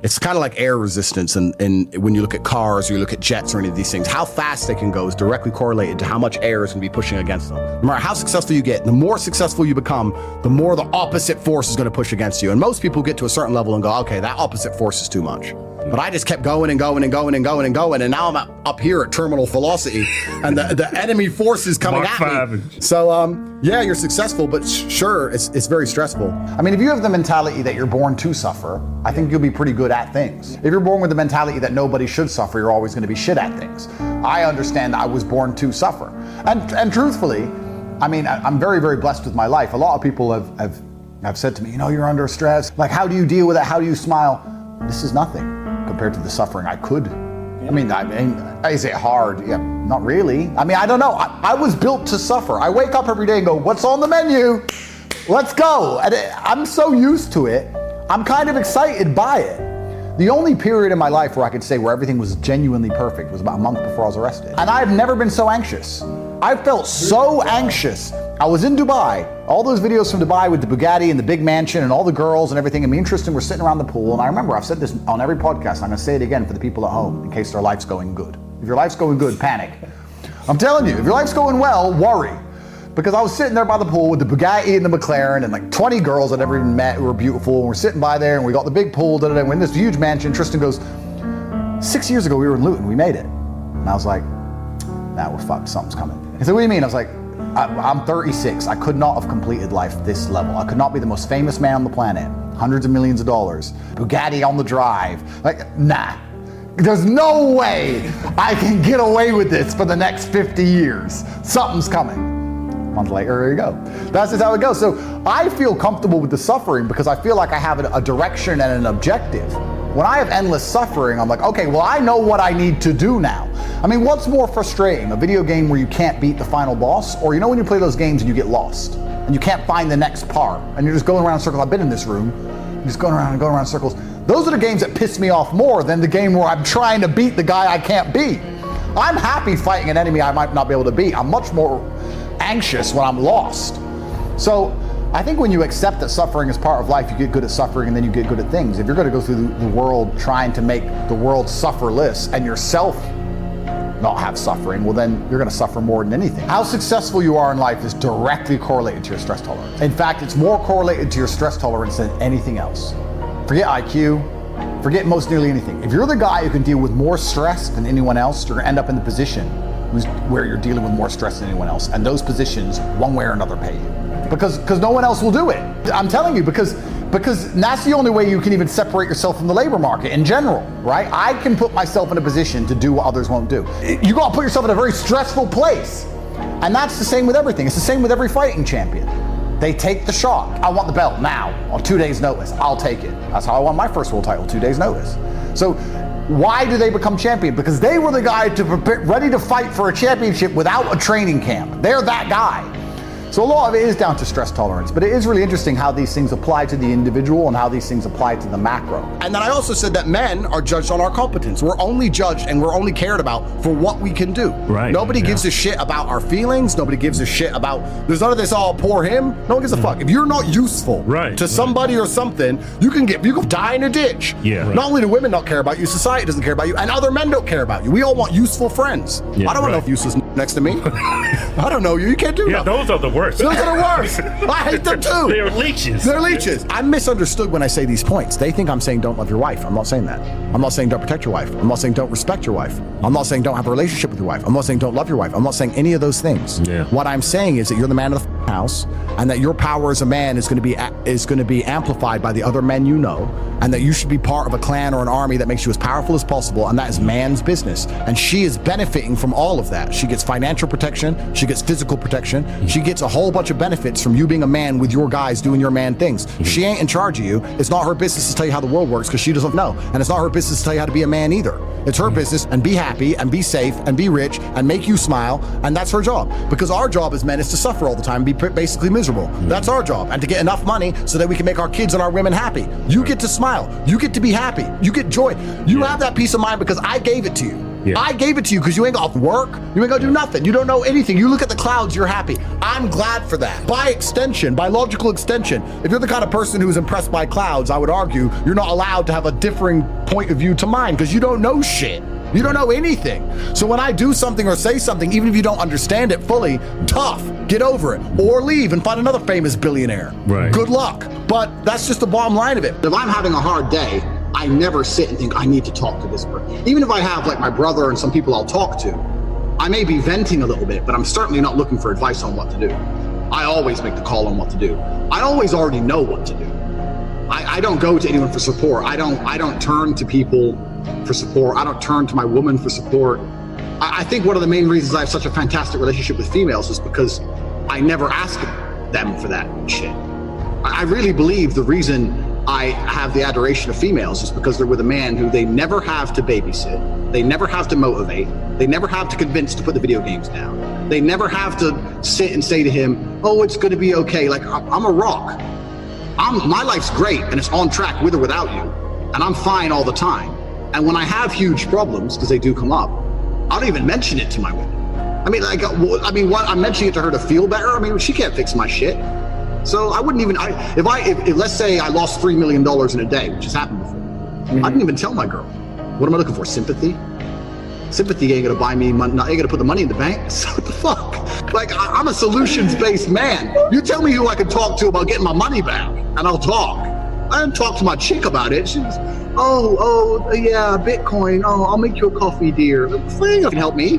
It's kind of like air resistance, and when you look at cars or you look at jets or any of these things, how fast they can go is directly correlated to how much air is going to be pushing against them. No matter how successful you get, the more successful you become, the more the opposite force is going to push against you. And most people get to a certain level and go, okay, that opposite force is too much. But I just kept going and going and going and going and going, and now I'm up here at terminal velocity, and the enemy force is coming at me. So yeah, you're successful, but sure, it's very stressful. I mean, if you have the mentality that you're born to suffer, I think you'll be pretty good at things. If you're born with the mentality that nobody should suffer, you're always going to be shit at things. I understand that I was born to suffer, and truthfully, I mean, I'm very, very blessed with my life. A lot of people have said to me, you know, you're under stress. Like, how do you deal with it? How do you smile? This is nothing compared to the suffering I could. I mean, is it hard? Yeah, not really. I mean, I don't know. I was built to suffer. I wake up every day and go, what's on the menu? Let's go. And I'm so used to it. I'm kind of excited by it. The only period in my life where I could say where everything was genuinely perfect was about a month before I was arrested. And I've never been so anxious. I felt so anxious. I was in Dubai, all those videos from Dubai with the Bugatti and the big mansion and all the girls and everything, and me and Tristan were sitting around the pool, and I remember I've said this on every podcast, and I'm gonna say it again for the people at home in case their life's going good. If your life's going good, panic. I'm telling you, if your life's going well, worry. Because I was sitting there by the pool with the Bugatti and the McLaren and like 20 girls I'd never even met who were beautiful, and we're sitting by there and we got the big pool, we're in this huge mansion. Tristan goes, 6 years ago we were in Luton, we made it. And I was like, nah, we're fucked, something's coming. He said, what do you mean? I was like, I'm 36. I could not have completed life this level. I could not be the most famous man on the planet. Hundreds of millions of dollars. Bugatti on the drive. Like, nah. There's no way I can get away with this for the next 50 years. Something's coming. A month later, here you go. That's just how it goes. So I feel comfortable with the suffering because I feel like I have a direction and an objective. When I have endless suffering, I'm like, okay, well, I know what I need to do now. I mean, what's more frustrating? A video game where you can't beat the final boss? Or you know when you play those games and you get lost and you can't find the next part and you're just going around in circles? I've been in this room, you're just going around and going around in circles. Those are the games that piss me off more than the game where I'm trying to beat the guy I can't beat. I'm happy fighting an enemy I might not be able to beat. I'm much more anxious when I'm lost. So I think when you accept that suffering is part of life, you get good at suffering and then you get good at things. If you're going to go through the world trying to make the world sufferless and yourself not have suffering, well then you're going to suffer more than anything. How successful you are in life is directly correlated to your stress tolerance. In fact, it's more correlated to your stress tolerance than anything else. Forget IQ, forget most nearly anything. If you're the guy who can deal with more stress than anyone else, you're going to end up in the position where you're dealing with more stress than anyone else. And those positions, one way or another, pay you. Because no one else will do it. I'm telling you, because that's the only way you can even separate yourself from the labor market in general, right? I can put myself in a position to do what others won't do. You gotta put yourself in a very stressful place. And that's the same with everything. It's the same with every fighting champion. They take the shot. I want the belt now, on 2 days notice, I'll take it. That's how I won my first world title, 2 days notice. So why do they become champion? Because they were the guy ready to fight for a championship without a training camp. They're that guy. So a lot of it is down to stress tolerance, but it is really interesting how these things apply to the individual and how these things apply to the macro. And then I also said that men are judged on our competence. We're only judged and we're only cared about for what we can do. Right. Nobody gives a shit about our feelings. Nobody gives a shit about, there's none of this all poor him. No one gives a fuck. If you're not useful to somebody or something, you can die in a ditch. Yeah. Not only do women not care about you, society doesn't care about you, and other men don't care about you. We all want useful friends. Yeah, I don't want no useless next to me. I don't know you. You can't do nothing. Those are the worst. Those are the worst. I hate them too. They're leeches. They're leeches. I'm misunderstood when I say these points. They think I'm saying don't love your wife. I'm not saying that. I'm not saying don't protect your wife. I'm not saying don't respect your wife. I'm not saying don't have a relationship with your wife. I'm not saying don't love your wife. I'm not saying any of those things. Yeah. What I'm saying is that you're the man of the house, and that your power as a man is going to be amplified by the other men you know, and that you should be part of a clan or an army that makes you as powerful as possible, and that is man's business. And she is benefiting from all of that. She gets financial protection, she gets physical protection, she gets a whole bunch of benefits from you being a man with your guys doing your man things. She ain't in charge of you. It's not her business to tell you how the world works because she doesn't know. And it's not her business to tell you how to be a man either. It's her business, and be happy and be safe and be rich and make you smile, and that's her job. Because our job as men is to suffer all the time and be basically miserable. That's our job, and to get enough money so that we can make our kids and our women happy. You get to smile, you get to be happy, you get joy. You have that peace of mind because I gave it to you. Yeah. I gave it to you because you ain't got to work. You ain't got to do nothing. You don't know anything. You look at the clouds, you're happy. I'm glad for that. By extension, by logical extension, if you're the kind of person who's impressed by clouds, I would argue you're not allowed to have a differing point of view to mine because you don't know shit. You don't know anything. So when I do something or say something, even if you don't understand it fully, tough, get over it. Or leave and find another famous billionaire. Right. Good luck. But that's just the bottom line of it. If I'm having a hard day, I never sit and think I need to talk to this person. Even if I have like my brother and some people I'll talk to, I may be venting a little bit, but I'm certainly not looking for advice on what to do. I always make the call on what to do. I always already know what to do. I don't go to anyone for support. I don't turn to people for support. I don't turn to my woman for support. I think one of the main reasons I have such a fantastic relationship with females is because I never ask them for that shit. I really believe the reason I have the adoration of females is because they're with a man who they never have to babysit, they never have to motivate, they never have to convince to put the video games down. They never have to sit and say to him, oh, it's gonna be okay. Like, I'm a rock. My life's great and it's on track with or without you. And I'm fine all the time. And when I have huge problems, because they do come up, I don't even mention it to my woman. What I'm mentioning it to her to feel better. I mean, she can't fix my shit. So I wouldn't even, if let's say I lost $3 million in a day, which has happened before, I didn't even tell my girl. What am I looking for? Sympathy? Sympathy ain't gonna buy me money, ain't gonna put the money in the bank. So what the fuck? Like, I'm a solutions-based man. You tell me who I can talk to about getting my money back, and I'll talk. I didn't talk to my chick about it. She was, yeah, Bitcoin. Oh, I'll make you a coffee, dear. Thing can help me.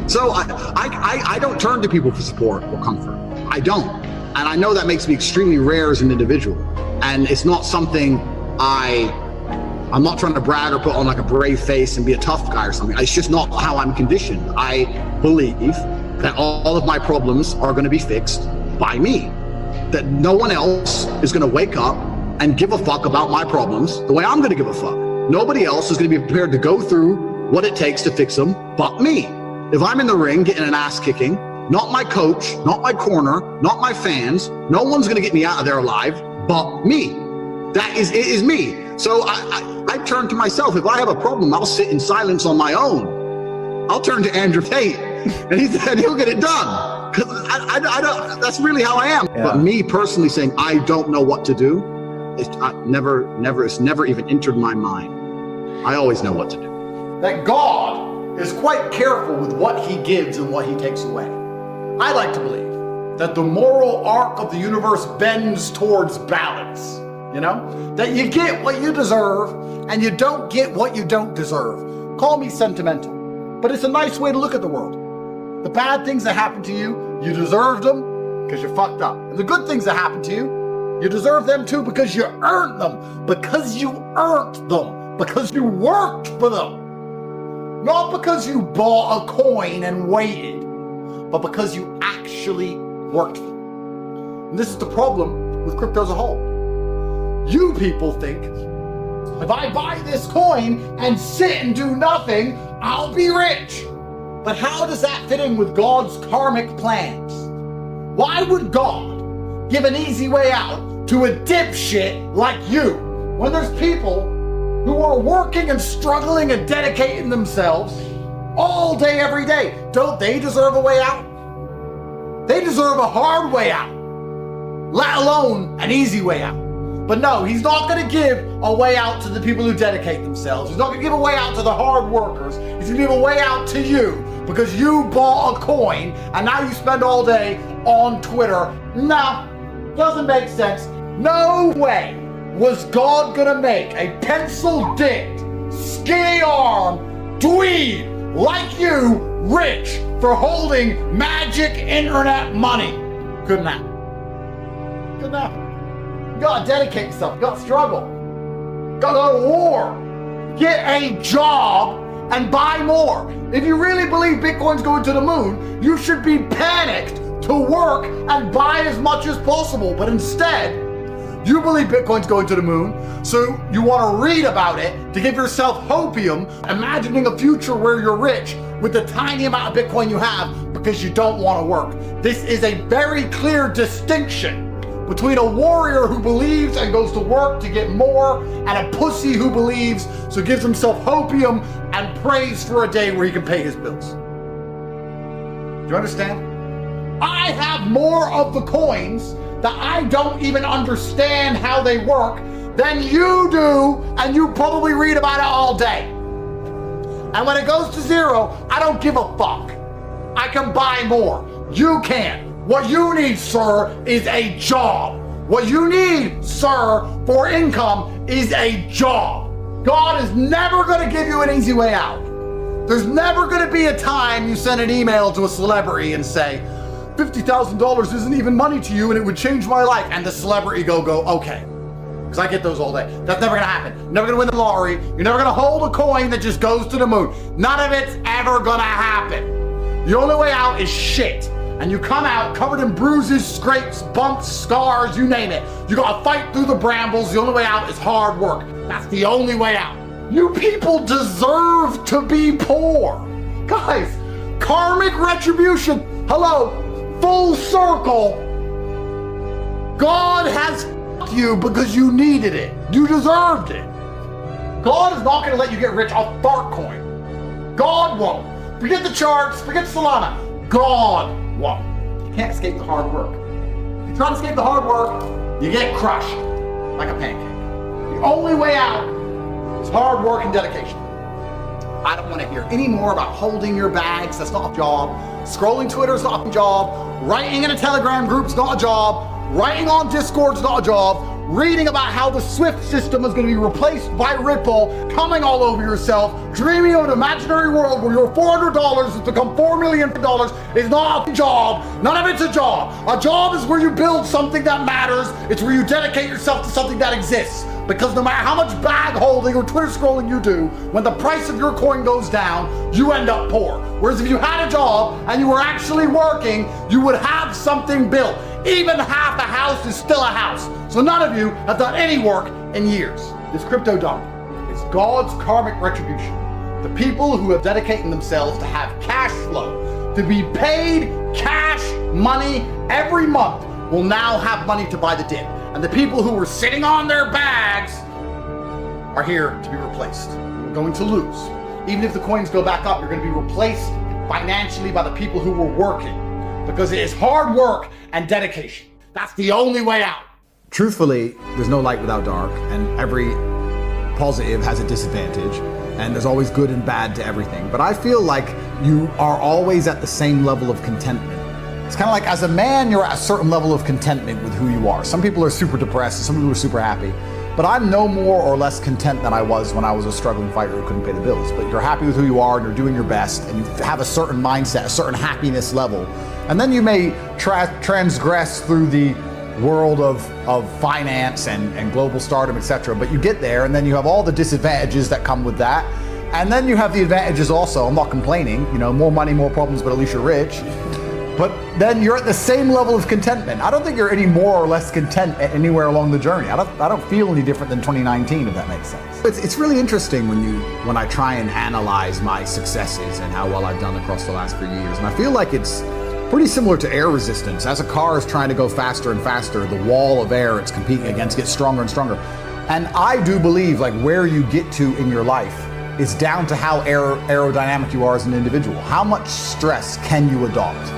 So I don't turn to people for support or comfort. I don't. And I know that makes me extremely rare as an individual. And it's not something I'm not trying to brag or put on like a brave face and be a tough guy or something. It's just not how I'm conditioned. I believe that all of my problems are going to be fixed by me. That no one else is going to wake up and give a fuck about my problems the way I'm going to give a fuck. Nobody else is going to be prepared to go through what it takes to fix them but me. If I'm in the ring getting an ass kicking, not my coach, not my corner, not my fans, no one's going to get me out of there alive but me. It is me. So I turn to myself. If I have a problem, I'll sit in silence on my own. I'll turn to Andrew Tate and he'll get it done. Because I don't, that's really how I am. Yeah. But me personally saying, I don't know what to do, it's never even entered my mind. I always know what to do. That God is quite careful with what he gives and what he takes away. I like to believe that the moral arc of the universe bends towards balance. You know, that you get what you deserve and you don't get what you don't deserve. Call me sentimental, but it's a nice way to look at the world. The bad things that happen to you, you deserved them because you fucked up. And the good things that happen to you, you deserve them too because you earned them. Because you earned them. Because you worked for them. Not because you bought a coin and waited, but because you actually worked for them. And this is the problem with crypto as a whole. You people think, if I buy this coin and sit and do nothing, I'll be rich. But how does that fit in with God's karmic plans? Why would God give an easy way out to a dipshit like you when there's people who are working and struggling and dedicating themselves all day, every day? Don't they deserve a way out? They deserve a hard way out, let alone an easy way out. But no, he's not going to give a way out to the people who dedicate themselves. He's not going to give a way out to the hard workers. He's going to give a way out to you because you bought a coin and now you spend all day on Twitter. No, doesn't make sense. No way was God going to make a pencil-dicked, skinny-armed dweeb like you rich for holding magic internet money. Couldn't happen. Couldn't happen. You gotta dedicate yourself, you gotta struggle. You gotta go to war. Get a job and buy more. If you really believe Bitcoin's going to the moon, you should be panicked to work and buy as much as possible. But instead, you believe Bitcoin's going to the moon, so you wanna read about it to give yourself hopium, imagining a future where you're rich with the tiny amount of Bitcoin you have because you don't wanna work. This is a very clear distinction between a warrior who believes and goes to work to get more and a pussy who believes, so gives himself hopium and prays for a day where he can pay his bills. Do you understand? I have more of the coins that I don't even understand how they work than you do, and you probably read about it all day. And when it goes to zero, I don't give a fuck. I can buy more. You can't. What you need, sir, is a job. What you need, sir, for income is a job. God is never going to give you an easy way out. There's never going to be a time you send an email to a celebrity and say, $50,000 isn't even money to you and it would change my life. And the celebrity go, okay. Because I get those all day. That's never going to happen. You're never going to win the lottery. You're never going to hold a coin that just goes to the moon. None of it's ever going to happen. The only way out is shit. And you come out covered in bruises, scrapes, bumps, scars, you name it. You gotta fight through the brambles. The only way out is hard work. That's the only way out. You people deserve to be poor. Guys, karmic retribution. Hello, full circle. God has f***ed you because you needed it. You deserved it. God is not gonna let you get rich off Fartcoin. God won't. Forget the charts, forget Solana. God won't. You can't escape the hard work. If you try to escape the hard work, you get crushed like a pancake. The only way out is hard work and dedication. I don't want to hear any more about holding your bags. That's not a job. Scrolling Twitter is not a job. Writing in a Telegram group is not a job. Writing on Discord is not a job. Reading about how the SWIFT system is going to be replaced by Ripple, coming all over yourself, dreaming of an imaginary world where your $400 has become $4 million is not a job. None of it's a job. A job is where you build something that matters. It's where you dedicate yourself to something that exists. Because no matter how much bag holding or Twitter scrolling you do, when the price of your coin goes down, you end up poor. Whereas if you had a job and you were actually working, you would have something built. Even half a house is still a house. So none of you have done any work in years. This crypto dump is God's karmic retribution. The people who have dedicated themselves to have cash flow, to be paid cash money every month, will now have money to buy the dip. And the people who were sitting on their bags are here to be replaced. You're going to lose. Even if the coins go back up, you're going to be replaced financially by the people who were working. Because it is hard work and dedication. That's the only way out. Truthfully, there's no light without dark, and every positive has a disadvantage, and there's always good and bad to everything. But I feel like you are always at the same level of contentment. It's kind of like as a man, you're at a certain level of contentment with who you are. Some people are super depressed, some people are super happy. But I'm no more or less content than I was when I was a struggling fighter who couldn't pay the bills. But you're happy with who you are and you're doing your best and you have a certain mindset, a certain happiness level. And then you may transgress through the world of finance and global stardom, etc. But you get there and then you have all the disadvantages that come with that. And then you have the advantages also. I'm not complaining, you know, more money, more problems, but at least you're rich. But then you're at the same level of contentment. I don't think you're any more or less content anywhere along the journey. I don't feel any different than 2019, if that makes sense. It's really interesting when I try and analyze my successes and how well I've done across the last few years. And I feel like it's pretty similar to air resistance. As a car is trying to go faster and faster, the wall of air it's competing against gets stronger and stronger. And I do believe like where you get to in your life is down to how aerodynamic you are as an individual. How much stress can you adopt?